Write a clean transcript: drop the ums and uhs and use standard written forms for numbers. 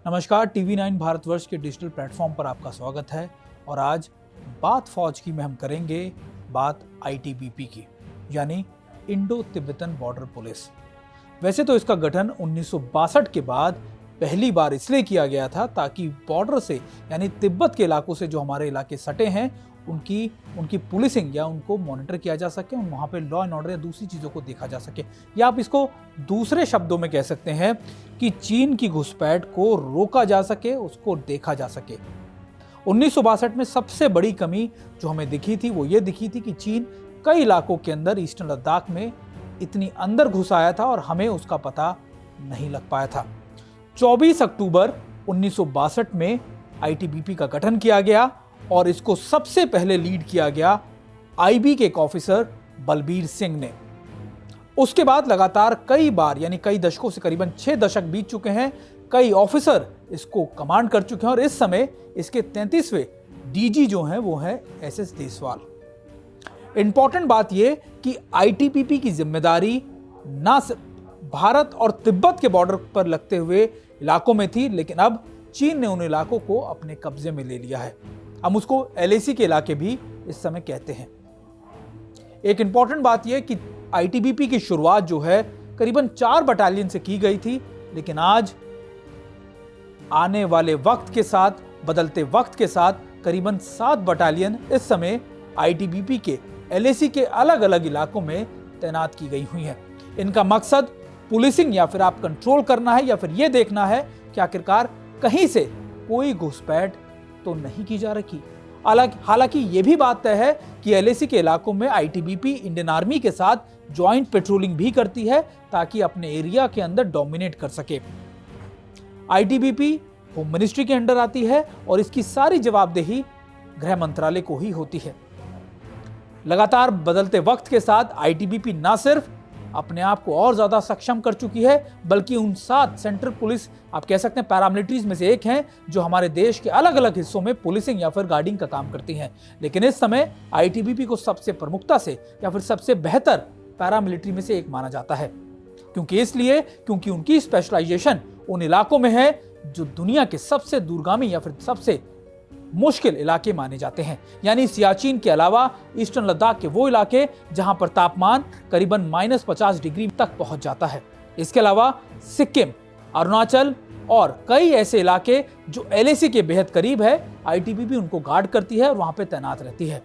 नमस्कार, TV9 भारतवर्ष के digital platform पर आपका स्वागत है। और आज बात फौज की में हम करेंगे बात ITBP की, यानी इंडो तिब्बतन बॉर्डर पुलिस। वैसे तो इसका गठन 1962 के बाद पहली बार इसलिए किया गया था ताकि बॉर्डर से यानी तिब्बत के इलाकों से जो हमारे इलाके सटे हैं उनकी पुलिसिंग या उनको मॉनिटर किया जा सके, वहाँ पे लॉ एंड ऑर्डर या दूसरी चीज़ों को देखा जा सके। या आप इसको दूसरे शब्दों में कह सकते हैं कि चीन की घुसपैठ को रोका जा सके, उसको देखा जा सके। 1962 में सबसे बड़ी कमी जो हमें दिखी थी वो ये दिखी थी कि चीन कई इलाकों के अंदर ईस्टर्न लद्दाख में इतनी अंदर घुस आया था और हमें उसका पता नहीं लग पाया था। 24 अक्टूबर 1962 में ITBP का गठन किया गया और इसको सबसे पहले लीड किया गया IB के एक ऑफिसर बलबीर सिंह ने। उसके बाद लगातार कई बार यानी कई दशकों से करीबन 6 दशक बीत चुके हैं, कई ऑफिसर इसको कमांड कर चुके हैं और इस समय इसके 33वें DG जो हैं वो है SS देसवाल। इंपॉर्टेंट बात यह कि ITBP की जिम्मेदारी ना सिर्फ भारत और तिब्बत के बॉर्डर पर लगते हुए इलाकों में थी, लेकिन अब चीन ने उन इलाकों को अपने कब्जे में ले लिया है। हम उसको LAC के इलाके भी इस समय कहते हैं। एक इंपॉर्टेंट बात यह कि ITBP की शुरुआत जो है करीबन 4 बटालियन से की गई थी, लेकिन आज आने वाले वक्त के साथ, बदलते वक्त के साथ करीबन 7 बटालियन इस समय ITBP के LAC के अलग अलग इलाकों में तैनात की गई हुई हैं। इनका मकसद पुलिसिंग या फिर आप कंट्रोल करना है या फिर यह देखना है कि आखिरकार कहीं से कोई घुसपैठ तो नहीं की जा रही। हालांकि यह भी बात तय है कि LAC के इलाकों में ITBP इंडियन आर्मी के साथ ज्वाइंट पेट्रोलिंग भी करती है ताकि अपने एरिया के अंदर डोमिनेट कर सके। ITBP होम मिनिस्ट्री के अंडर आती है और इसकी सारी जवाबदेही गृह मंत्रालय को ही होती है। लगातार बदलते वक्त के साथ ITBP न सिर्फ अपने आप को और ज्यादा सक्षम कर चुकी है, बल्कि उन 7 सेंट्रल पुलिस आप कह सकते हैं पैरामिलिट्रीज में से एक हैं जो हमारे देश के अलग अलग हिस्सों में पुलिसिंग या फिर गार्डिंग का काम करती हैं। लेकिन इस समय ITBP को सबसे प्रमुखता से या फिर सबसे बेहतर पैरामिलिट्री में से एक माना जाता है। क्योंकि उनकी स्पेशलाइजेशन उन इलाकों में है जो दुनिया के सबसे दूरगामी या फिर सबसे मुश्किल इलाके माने जाते हैं, यानी सियाचिन के अलावा ईस्टर्न लद्दाख के वो इलाके जहां पर तापमान करीबन -50 डिग्री तक पहुंच जाता है। इसके अलावा सिक्किम, अरुणाचल और कई ऐसे इलाके जो LAC के बेहद करीब है, ITBP उनको गार्ड करती है और वहां पे तैनात रहती है।